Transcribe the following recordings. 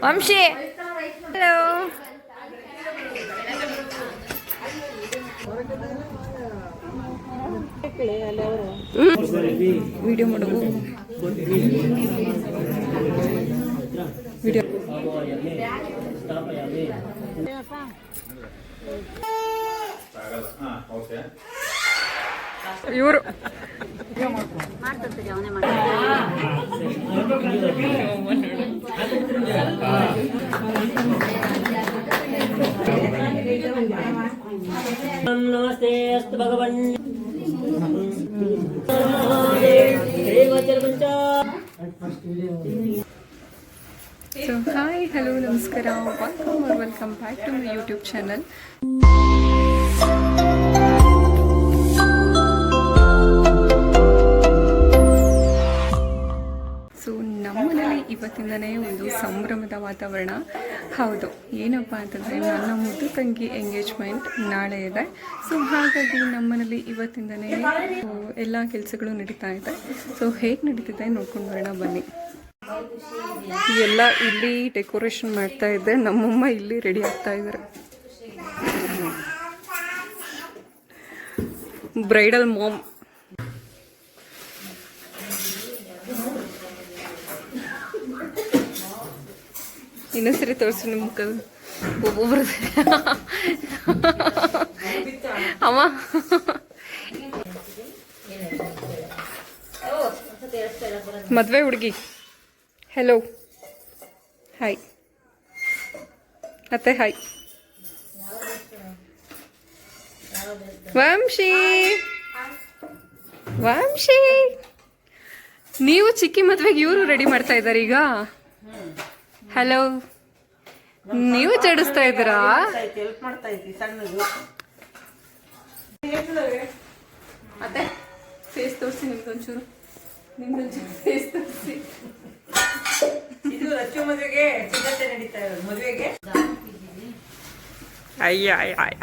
Vamshi hello. Video ಮಾಡು video. ಇವರು नमस्ते अस्तु भगवन् ಸೊ ಹಾಯ್ ಹಲೋ ನಮಸ್ಕಾರ, welcome back to my YouTube channel. So ನಮ್ಮನೇಲಿ ಇವತ್ತಿಂದನೇ ಒಂದು ಸಂಭ್ರಮದ ವಾತಾವರಣ. ಹೌದು, ಏನಪ್ಪ ಅಂತಂದರೆ ನನ್ನ ಮುದ್ದು ತಂಗಿ ಎಂಗೇಜ್ಮೆಂಟ್ ನಾಳೆ ಇದೆ. ಸೊ ಹಾಗಾಗಿ ನಮ್ಮನೇಲಿ ಇವತ್ತಿಂದನೇ ಎಲ್ಲ ಕೆಲಸಗಳು ನಡೀತಾ ಇದೆ. ಸೊ ಹೇಗೆ ನಡೀತಿದೆ ನೋಡ್ಕೊಂಡು ಬರೋಣ ಬನ್ನಿ. ಎಲ್ಲ ಇಲ್ಲಿ ಡೆಕೋರೇಷನ್ ಮಾಡ್ತಾ ಇದ್ದೆ, ನಮ್ಮಮ್ಮ ಇಲ್ಲಿ ರೆಡಿ ಆಗ್ತಾ ಇದ್ದಾರೆ. Bridal mom. ಇನ್ನೊಂದ್ಸರಿ ತೋರಿಸಿ ನಿಮ್ಮ ಮುಖ ಒಬ್ಬೊಬ್ರು ಅಮ್ಮ. ಮದುವೆ ಹುಡುಗಿ. ಹೆಲೋ, ಹಾಯ್ ಅತ್ತೆ, ಹಾಯ್. ವಂಶಿ, ವಂಶಿ, ನೀವು ಚಿಕ್ಕಿ ಮದುವೆಗೆ ಇವರು ರೆಡಿ ಮಾಡ್ತಾ ಇದ್ದಾರೆ ಈಗ. ಹಲೋ, ನೀವು ಜಡಿಸ್ತಾ ಇದ್ದೀರಾ? ಅತ್ತೆ ಫೇಸ್ ತೋರಿಸಿ, ನಿಮ್ದೊಂಚೂರು ಫೇಸ್ ತೋರಿಸಿ. ಇದು ರಚ್ಚು ಮದುವೆಗೆ ಸಿದ್ಧತೆ ನಡೀತಾ ಇರೋದು. ಮದುವೆಗೆ ಅಯ್ಯ ಅಯ್ಯ ಅಯ್ಯ.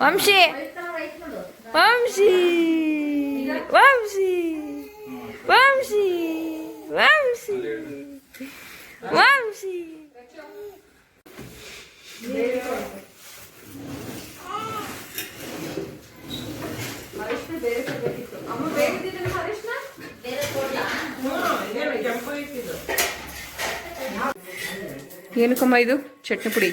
ವಂಶಿ, ವಂಶಿ, ವಂಶಿ, ವಂಶಿ, ವಂಶಿ, ವಂಶಿ. ಏನಕ್ಕಮ್ಮ ಇದು? ಚಟ್ನಿ ಪುಡಿ.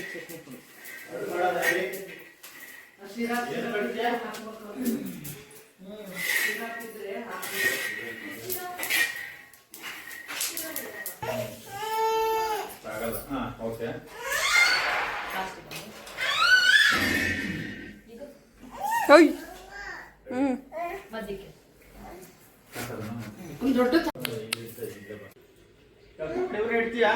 ಇಡ್ತೀಯಾ?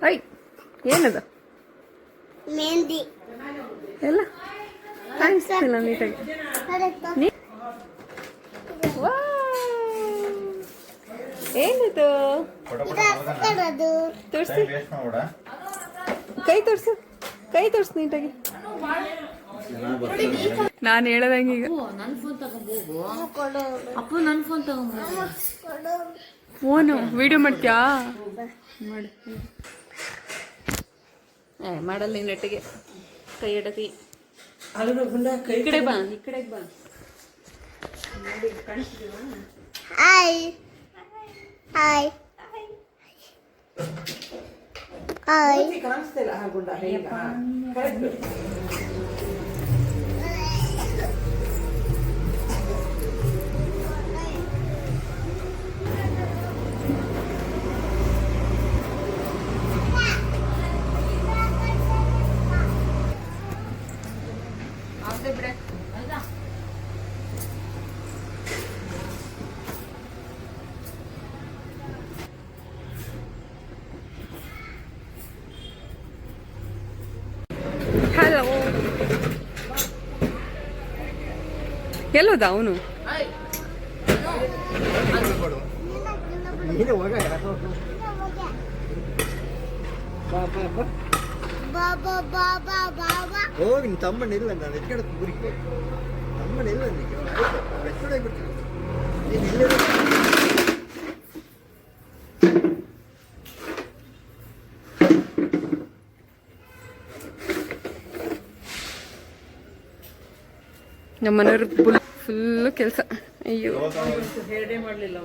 ಐ ಏನದು? ಮೆಹಂದಿ ಎಲ್ಲ ಕಾಣಿಸ್ತಿಲ್ಲ ನೀಟಾಗಿ. ಏನಿದು? ತೋರಿಸಿ, ಕೈ ತೋರಿಸು, ಕೈ ತೋರಿಸು ನೀಟಾಗಿ. ನಾನು ಹೇಳದಂಗೆ ಈಗ ಫೋನು ವಿಡಿಯೋ ಮಾಡ್ತೀಯಾ? ಮಾಡಿ. ಮಾಡಲ್ಲ ನೀನು ನೆಟ್ಟಿಗೆ ಕೈ ಎಡತಿ. ಈ ಕಡೆ ಬಾ, ಈ ಕಡೆಗೆ ಬಾ. Hi hi hi. ಕಾಣಿಸ್ತಿಲ್ಲ. ಹಲೋ. ಎಲ್ಲೋದ ಅವನು? ಬಾಬಾ ಬಾಬಾ ಬಾಬಾ ಹೋಗಿ ನಿನ್ನ ತಮ್ಮನ ಇಲ್ಲ, ನಾನು ಎತ್ಕಡೆ ಊರಿಗೆ ತಮ್ಮನ ಇಲ್ಲ ಬಿಡ್ತೀನಿ ನೀನು ಇಲ್ಲೇ ನಮ್ಮ ಮನೆಯವ್ರ ಫುಲ್ಲು ಕೆಲಸ. ಅಯ್ಯೋ ಹೇಳೇ ಮಾಡಲಿಲ್ಲ.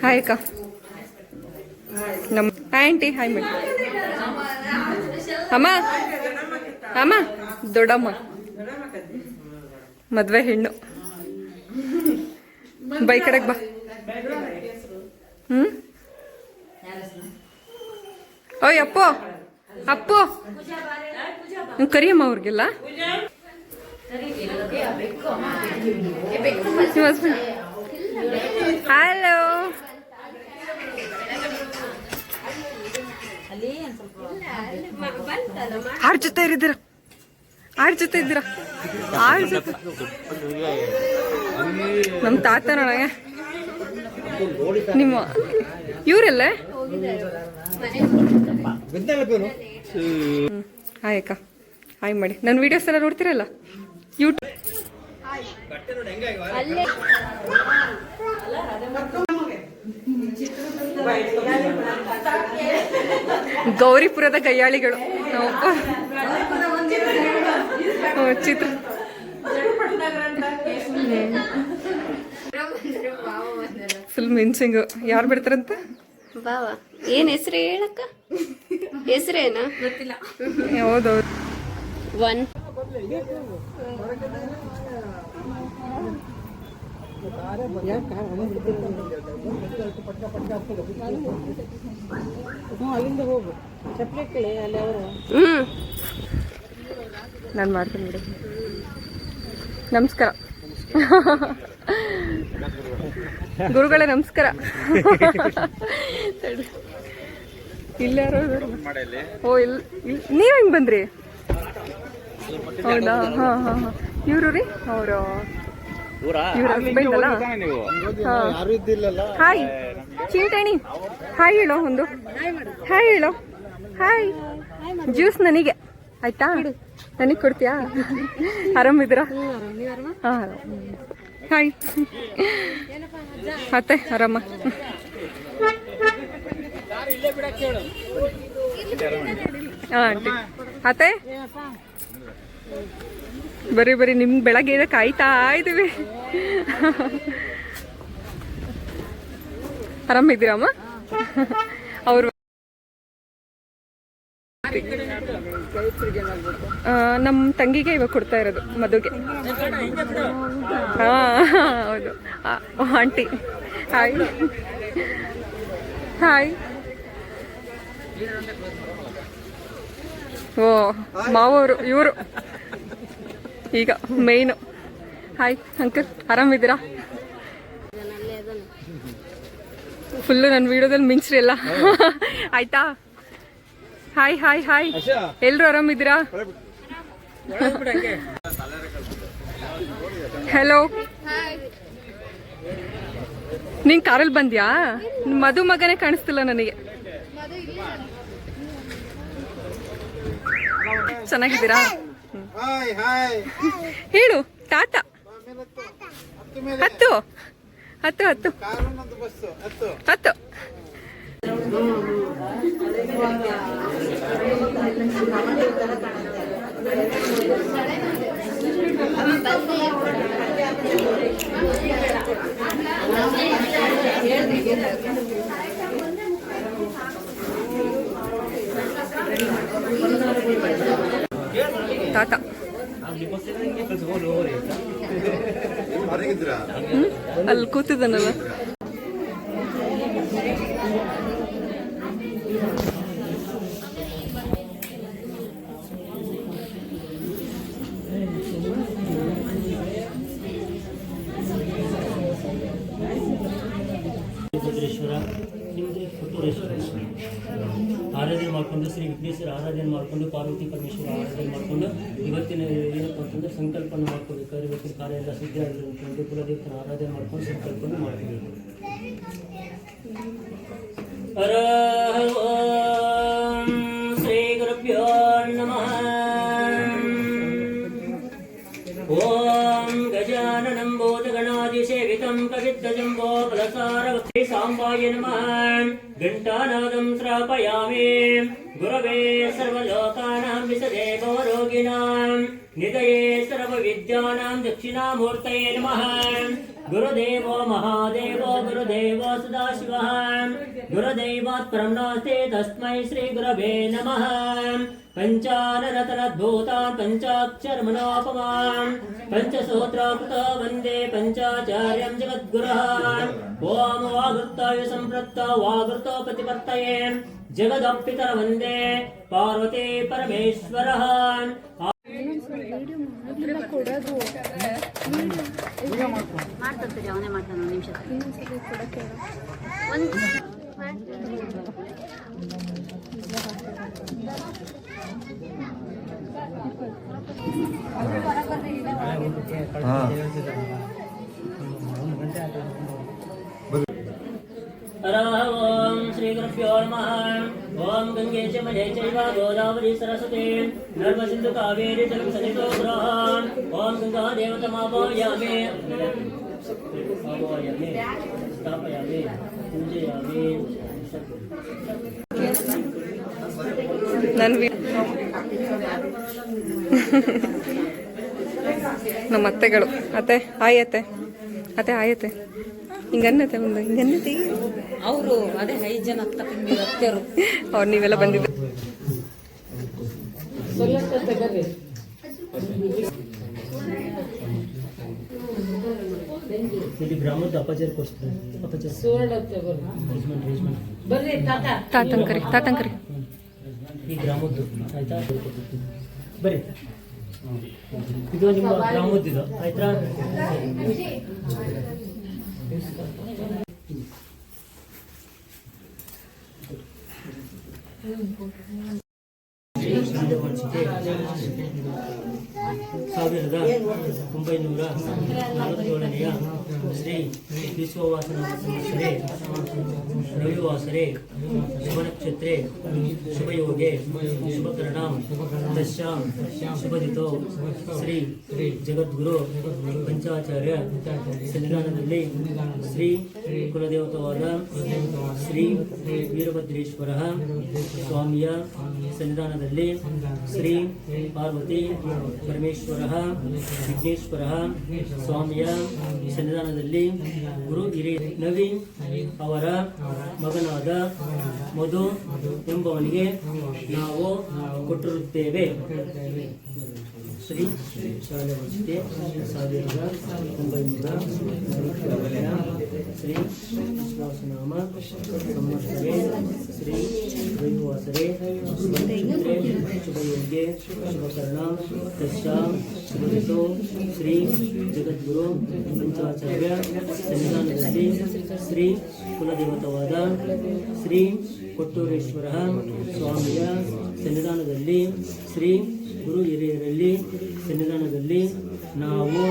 ಹಾಯ್ ಅಕ್ಕ. ನಮ್ಮ ಆಂಟಿ ಹಾಯ್ ಮಾಡಿ. ಅಮ್ಮ ಅಮ್ಮ ದೊಡ್ಡಮ್ಮ ಮದ್ವೆ ಹೆಣ್ಣು. ಬೈ ಕಡೆಗೆ ಬಾ. ಓಯ್ ಅಪ್ಪು ಅಪ್ಪು ಕರಿಯಮ್ಮ ಅವ್ರಿಗೆಲ್ಲ. ಹಲೋ. ಆರ್ ಜೊತೆ ಇದ್ದೀರಾ? ಆರ್ ಜೊತೆ ಇದ್ದೀರಾ? ಆರ್ ಜೊತೆ ನಮ್ಮ ತಾತ ನನಗೆ ನಿಮ್ಮ ಇವರೆಲ್ಲ. ಹಾಯ್ ಅಕ್ಕ ಹಾಯ್ ಮಾಡಿ. ನನ್ನ ವಿಡಿಯೋಸ್ ಎಲ್ಲ ನೋಡ್ತೀರಲ್ಲ ಯೂಟ್ಯೂಬ್. ಗೌರಿಪುರದ ಗಯ್ಯಾಳಿಗಳು ನಾವಪ್ಪ. ಚಿತ್ರ ಫುಲ್ ಮಿನ್ಸಿಂಗು. ಯಾರು ಬಿಡ್ತಾರಂತ? ಬಾವ ಏನ್ ಹೆಸರು ಹೇಳಕ್ಕ? ಹೆಸರೇನ ಗೊತ್ತಿಲ್ಲ. ಹೌದೌದು. ಒನ್ ಅಲ್ಲಿಂದ ಹೋಗು ಚಪ್ಪಲಿ ಕೇಳಿ ಅಲ್ಲಿ ಅವರು. ನಾನು ಮಾಡ್ತೀನಿ ಬಿಡಿ. ನಮಸ್ಕಾರ ಗುರುಗಳೇ, ನಮಸ್ಕಾರ. ಇಲ್ಲಾರೋ. ಓ ಇಲ್ಲಿ ನೀವ್ ಹೆಂಗ್ ಬಂದ್ರಿ? ಹೌದಾ? ಹಾ ಹಾ ಹಾ. ಇವ್ರು ರೀ ಅವರು ಇವ್ರ ಹಸ್ಬೆಂಡ್ ಅಲ್ಲ? ಹಾಯ್ ಚಿಂಟಣಿ, ಹಾಯ್ ಹೇಳೋ. ಒಂದು ಹಾಯ್ ಹೇಳೋ. ಹಾಯ್. ಜ್ಯೂಸ್ ನನಗೆ ಆಯ್ತಾ? ನನಗೆ ಕೊಡ್ತೀಯಾ? ಆರಾಮಿದ್ದೀರಾ? ಹಾಂ ಹಾಯ್. ಅತ್ತೆ ಆರಾಮ? ಹಾಂ ಆಂಟಿ. ಅತ್ತೆ ಬರೀ ಬರೀ ನಿಮ್ಗೆ ಬೆಳಗ್ಗೆ ಕಾಯ್ತಾ ಇದ್ದೀವಿ. ಆರಾಮಿದ್ದೀರಮ್ಮ? ಅವರು ನಮ್ಮ ತಂಗಿಗೆ ಇವಾಗ ಕೊಡ್ತಾ ಇರೋದು ಮದುಗೆ. ಹಾಂ ಹೌದು. Aunty hi. ಹಾಯ್. ಓ ಮಾವರು ಇವರು ಈಗ ಮೇಯ್ನು. ಹಾಯ್ ಅಂಕಲ್, ಆರಾಮಿದ್ದೀರಾ? ಫುಲ್ಲು ನನ್ನ ವಿಡಿಯೋದಲ್ಲಿ ಮಿಂಚ್ರಿ ಎಲ್ಲ ಆಯ್ತಾ? Hi hi hi. ಎಲ್ರು ಆರಾಮಿದ್ದೀರಾ? ಹಲೋ. ನೀನ್ ಕಾರಲ್ಲಿ ಬಂದ್ಯಾ? ಮಧು ಮಗನೇ ಕಾಣಿಸ್ತಿಲ್ಲ ನನಗೆ. ಚೆನ್ನಾಗಿದ್ದೀರಾ? ಹೇಳು ತಾತ. ಹತ್ತು ಹತ್ತು ಹತ್ತು ಹತ್ತು. ತಾತ ಅಲ್ಲಿ ಕೂತಿದ್ದಾನಲ್ಲ. ಸಿದ್ದೇಶ್ವರ ನಿಮ್ದು ಆರಾಧನೆ ಮಾಡಿಕೊಂಡು ಶ್ರೀ ವಿಘ್ನೇಶ್ವರ ಆರಾಧನೆ ಮಾಡಿಕೊಂಡು ಪಾರ್ವತಿ ಪರಮೇಶ್ವರ ಆರಾಧನೆ ಮಾಡಿಕೊಂಡು ಇವತ್ತಿನ ಏನಪ್ಪ ಅಂತಂದ್ರೆ ಸಂಕಲ್ಪನ ಮಾಡ್ಕೋಬೇಕಾದ್ರೆ ಇವತ್ತಿನ ಕಾರ್ಯ ಎಲ್ಲ ಸಿದ್ಧ ಆಗಿರುವಂಥ ಕುಲದೇವತನ ಆರಾಧನೆ ಮಾಡ್ಕೊಂಡು ಸಂಕಲ್ಪನ ಮಾಡ್ಕೋಬೇಕು. ಹರ ಓಂ ಶ್ರೀ ಗುರುಭ್ಯೋ ನಮಃ. ಓಂ ಗಜಾನನಂ ಭೂತಗಣಾದಿಸೇವಿತಂ ಕವಿತ್ತಜಂಬೋ ಫಲಸಾರವತಿ ಸಾಂಬಾಯ ನಮಃ. ಘಂಟಾನಾದಂ ಶ್ರಾಪಯಾಮಿ. ಗುರವೇ ಸರ್ವಲೋಕಾನಾಂ ವಿಸದೆ ಭವರೋಗಿಣಾಂ ನಿಧಯೇ ಸರ್ವವಿದ್ಯಾನಾಂ ದಕ್ಷಿಣಾಮೂರ್ತಯೇ ನಮಃ. ಗುರುದೇವೋ ಮಹಾದೇವೋ ಗುರುದೇವೋ ಸದಾಶಿವಃ. ಗುರುದೈವಾತ್ ಪರಂ ನಾಸ್ತಿ ತಸ್ಮೈ ಶ್ರೀ ಗುರವೇ ನಮಃ. ಪಂಚಾನರತರದ್ಭೂತಾನ್ ಪಂಚಾಕ್ಷರಮನೋಪಮಾನ್ ಪಂಚಸೂತ್ರಾಕೃತೋ ವಂದೇ ಪಂಚಾಚಾರ್ಯಂ ಜಗದ್ಗುರಃ. ಓಂ ವಾಗೃತಾಯ ಸಂಪ್ರತ್ತ ವಾಗೃತೋ ಪ್ರತಿಪತ್ತಯೇ ಜಗದಪ್ಪಿತರ ವಂದೇ ಪಾರ್ವತಿ ಪರಮೇಶ್ವರಃ. ಮಾಡ್ತಾರೆ ಅವನೇ ಮಾಡ್ತಾನೆ ಒಂದು ನಿಮಿಷ. ಹರ ಓಂ ಶ್ರೀ ಗುರುಭ್ಯೋ ನಮಃ. ಓಂ ಗಂಗೆ ಚ ಮಲೆ ಚೈವ ಗೋದಾವರಿ ಸರಸ್ವತಿ ನರ್ಮ ಸಿಂಧು ಕಾವೇರಿ ಜಲಸನಿಧೋ ಗ್ರಹಾನ್. ಓಂ ಗಂಗಾ ದೇವತಮಾವಾಯಾಮಿ ಆವಾಯಾಮಿ ಸ್ಥಾಪಯಾಮಿ ಪೂಜಯಾಮಿ. ನಮ್ಮ ಅತ್ತೆಗಳು. ಅತ್ತೆ ಆಯತ್ತೆ, ಅತ್ತೆ ಆಯತ್ತೆ, ಹಿಂಗನ್ನತ್ತೆ ಒಂದು ಹಿಂಗನ್ನತಿ. ಅವರು ಅದೇ 5 ಜನ ಅತ್ತೆರು. ಅವ್ರು ನೀವೆಲ್ಲ ಬಂದಿದ್ದು. ಇಲ್ಲಿ ಗ್ರಾಮದ ಅಪಚಾರ ಕೊಡ್ತಾರೆ. ಅಪಚಾರ ಬರ್ರಿ ತಾತ. ತಾತಂಕರಿ ತಾತಂಕರಿ. ಈ ಗ್ರಾಮದ್ದು ಆಯ್ತಾ? ಬರ್ರಿ, ಇದು ನಿಮ್ಮ ಗ್ರಾಮದ್ದು ಆಯ್ತಾ? ಸಾವಿರದ 947ನೆಯ ಶ್ರೀ ವಿಶ್ವವಾಸನ ಸಂವತ್ಸರೆ ರವಿವಾಸರೆ ಶುಭನಕ್ಷತ್ರೆ ಶುಭಯೋಗೆ ಶುಭಕರಣಾಂ ದಶ್ಯಾಂ ಶುಭದಿತೋ ಶ್ರೀ ಜಗದ್ಗುರು ಪಂಚಾಚಾರ್ಯ ಸನ್ನಿಧಾನದಲ್ಲಿ ಶ್ರೀ ಕುಲದೇವತವಾದ ಶ್ರೀ ವೀರಭದ್ರೇಶ್ವರ ಸ್ವಾಮಿಯ ಸನ್ನಿಧಾನದಲ್ಲಿ ಶ್ರೀ ಪಾರ್ವತಿ ಪರಮೇಶ್ವರ ವಿಘ್ನೇಶ್ವರ ಸ್ವಾಮಿಯ ಸನ್ನಿಧಾನದಲ್ಲಿ ಗುರು ಹಿರಿಯ ನವೀನ್ ಅವರ ಮಗನಾದ ಮಧು ಎಂಬವನಿಗೆ ನಾವು ಕೊಟ್ಟಿರುತ್ತೇವೆ. ಶ್ರೀ ಶಾಲೆ ವಂಚಿತೆ 1947 ಶ್ರೀ ವಿಶ್ವಾಸನಾಮ ಸಂವತ್ಸರೆ ಶ್ರೀ ರವಿವಾಸರೆ ಶುಭನಕ್ಷತ್ರೆ ಶುಭಯೋಗೆ ಶುಭಕರ್ಣ ದಶ್ಯಾಂ ಶುಭದಿತೋ ಶ್ರೀ ಜಗದ್ಗುರು ಪಂಚಾಚಾರ್ಯ ಸನ್ನಿಧಾನದಲ್ಲಿ ಶ್ರೀ ಕುಲದೇವತವಾದ ಶ್ರೀ ಕೊಟ್ಟೂರೇಶ್ವರ ಸ್ವಾಮಿಯ ಸನ್ನಿಧಾನದಲ್ಲಿ ಶ್ರೀ ಗುರು ಹಿರಿಯರಲ್ಲಿ ಸನ್ನಿಧಾನದಲ್ಲಿ ನಾವು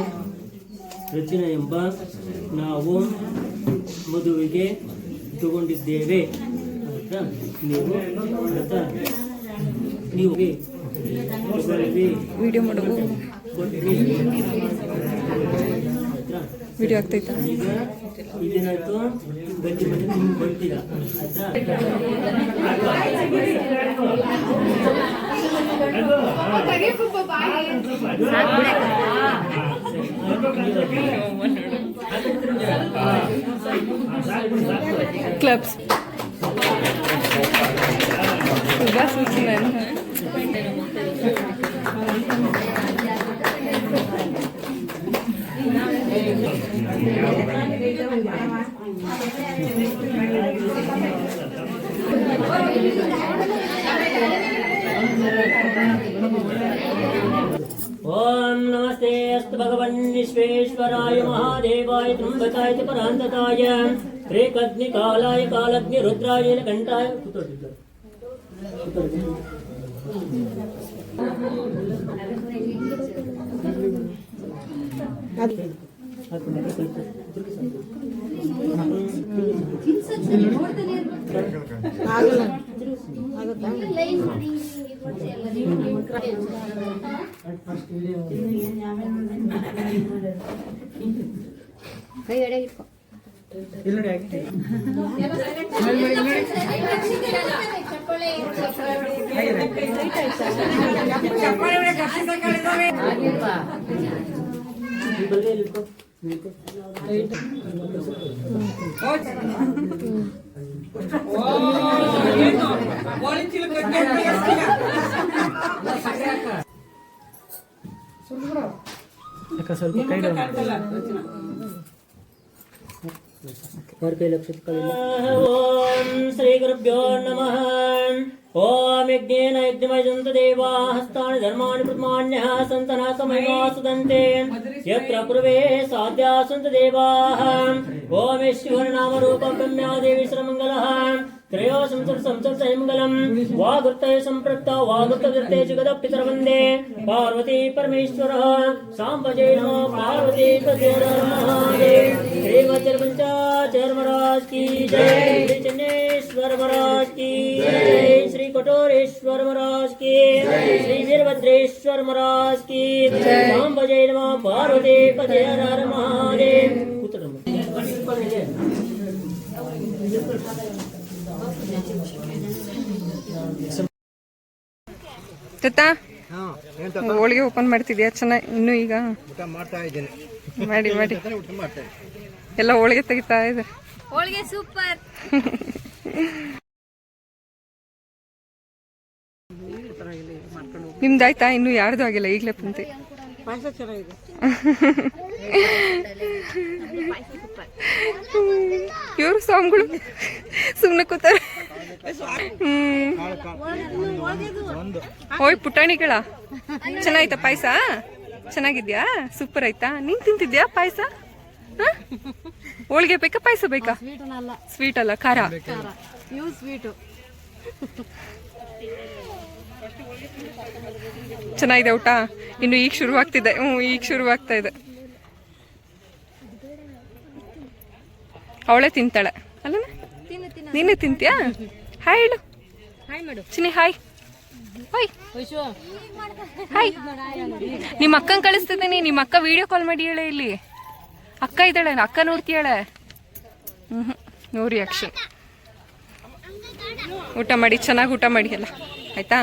ರಚನೆ ಎಂಬ ನಾವು ಮದುವೆಗೆ ತಗೊಂಡಿದ್ದೇವೆ. ಆಯ್ತಾ? ನೀವು ಆಯ್ತಾ? ನೀವು ವಿಡಿಯೋ ಮಾಡೋದು ವಿಡಿಯೋ ಆಗ್ತೈತಾ? ಈಗ ಇದೇನಾಯ್ತು, ಗಟ್ಟಿ ಮನೆ ನಿಮ್ಗೆ ಬಂದಿಲ್ಲ. ಕ್ಲಬ್ಸ್ ओम नमस्ते अस्तु भगवन् विश्वेश्वराय महादेवाय त्र्यंबकाय परान्तकाय ರೇಖಗ್ನಿ ಕಾಲಾಯ ಕಾಲಗ್ನಿ ರುದ್ರಾಯ ಕಂಠಾಯ ಕೈ ಎಡೆ ಇಟ್ಕೊ. ಓಂ ಶ್ರೀ ಗುರುಭ್ಯೋ ನಮಃ. ಓಂ ಯಜ್ಞೇನ ಯಜ್ಞಮಯಜಂತ ದೇವಾ ಹಸ್ತಾನಿ ಧರ್ಮಾಣಿ ಪ್ರಥಮಾನ್ಯಃ ಸಂತನಾಕಮಯಾ ಸುದಂತೆ ಯತ್ರ ಪೂರ್ವೇ ಸಾಧ್ಯ ಸಂತ ದೇವಾಃ. ಓಂ ಈಶ್ವರ ನಾಮ ರೂಪ ಬ್ರಹ್ಮ್ಯಾ ದೇವಿ ಸರ್ವಮಂಗಲಃ ತ್ರಯೋ ಸಂಸರ್ತ ಮಂಗಲಂ ವಾಗುರ್ತಯ ಸಂಪೃಕ್ತ ವಾಗುರ್ತೇ ಜಗದಪಿತರ ವಂದೇ ಪಾರ್ವತಿ ಪರಮೇಶ್ವರ ಸಾಂಬಜೇ ನಮೋ ಪಾರ್ವತಿ ಪದೇ ಮಹಾದೇವ್. श्रीमद्रपंचाचार्य महाराज की जय, श्री चन्नेश्वर महाराज की जय, श्री कठोरेश्वर महाराज की जय, श्री वीरभद्रेश्वर महाराज की जय. सांबजय नमः पार्वती पते हर हर महादेव. ತಾತ ಹೋಳಿಗೆ ಓಪನ್ ಮಾಡ್ತಿದ್ಯಾ? ಚೆನ್ನಾಗಿ ಇನ್ನು ಈಗ ಊಟ ಮಾಡ್ತಾ ಇದ್ದೇನೆ. ಮಾಡಿ ಮಾಡಿ ಊಟ ಮಾಡ್ತಾ ಇದ್ದೇನೆ. ಎಲ್ಲ ಹೋಳಿಗೆ ತೆಗಿತಾ ಇದೆ. ಹೋಳಿಗೆ ಸೂಪರ್. ನಿಮ್ದಾಯ್ತಾ? ಇನ್ನು ಯಾರ್ದು ಆಗಿಲ್ಲ, ಈಗಲೇ ಪಂತೆ. ಇವರು ಸ್ವಾಮಿಗಳು ಸುಮ್ಮನೆ ಕೂತಾರೆ. ಓಯ್ ಪುಟಾಣಿಗಳ ಚೆನ್ನಾಯ್ತಾ ಪಾಯಸ? ಚೆನ್ನಾಗಿದ್ಯಾ? ಸೂಪರ್ ಆಯ್ತಾ? ನೀನ್ ತಿಂತಿದ್ಯಾ ಪಾಯಸ? ಹೋಳಿಗೆ ಬೇಕಾ ಪಾಯಸ ಬೇಕಾ? ಸ್ವೀಟ್ ಅಲ್ಲ, ಖಾರ. ಸ್ವೀಟು ಚೆನ್ನಾಗಿದೆ ಊಟ. ಇನ್ನು ಈಗ ಶುರುವಾಗ್ತಿದೆ. ಈಗ ಶುರುವಾಗ್ತಾ ಇದೆ. ಅವಳೇ ತಿಂತಾಳೆ ಅಲ್ಲ? ನೀನೇ ತಿಂತೀಯಾ? ಹಾಯ್ ಹೇಳು. ಚಿನ್ನಿ ಹಾಯ್. Hi hi. ನಿಮ್ಮ ಅಕ್ಕನ ಕಳಿಸ್ತಿದ್ದೀನಿ. ನಿಮ್ಮ ಅಕ್ಕ ವಿಡಿಯೋ ಕಾಲ್ ಮಾಡಿ ಹೇಳೆ. ಇಲ್ಲಿ ಅಕ್ಕ ಇದ್ದಾಳೆ, ಅಕ್ಕ ನೋಡ್ತೀಯಾಳೆ. No reaction. ಊಟ ಮಾಡಿ, ಚೆನ್ನಾಗಿ ಊಟ ಮಾಡಿ ಎಲ್ಲ ಆಯ್ತಾ?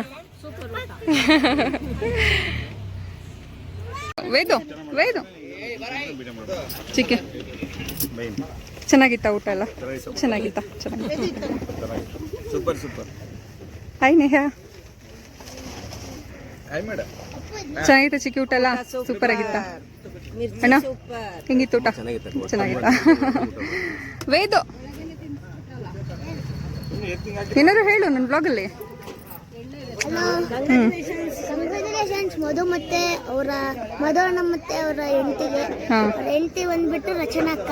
ವೇದು ವೇದು ಚಿಕ್ಕೆ ಚೆನ್ನಾಗಿತ್ತಾ ಊಟ ಎಲ್ಲ? ಚೆನ್ನಾಗಿತ್ತಾ? ಚೆನ್ನಾಗಿತ್ತು. Super super. Hi Neha. Hi madam. ಚೆನ್ನಾಗಿತ್ತ ಚಿಕ್ಕಿ ಊಟ ಎಲ್ಲ? ಸೂಪರ್ ಆಗಿತ್ತಾ ಅಣ್ಣ? ಹೆಂಗಿತ್ತು ಊಟ? ಚೆನ್ನಾಗಿತ್ತಾ? ವೇದು ಏನಾದ್ರು ಹೇಳು ನನ್ನ ಬ್ಲಾಗಲ್ಲಿ. ಕಂಗ್ರಾಚುಲೇಷನ್ಸ್ ಮಧು ಮತ್ತೆ ಅವರ ಮಧು ಅಣ್ಣ ಮತ್ತೆ ಅವರ ಹೆಂಡತಿಗೆ. ಹೆಂಡತಿ ಬಂದ್ಬಿಟ್ಟು ರಚನಾ ಅಕ್ಕ.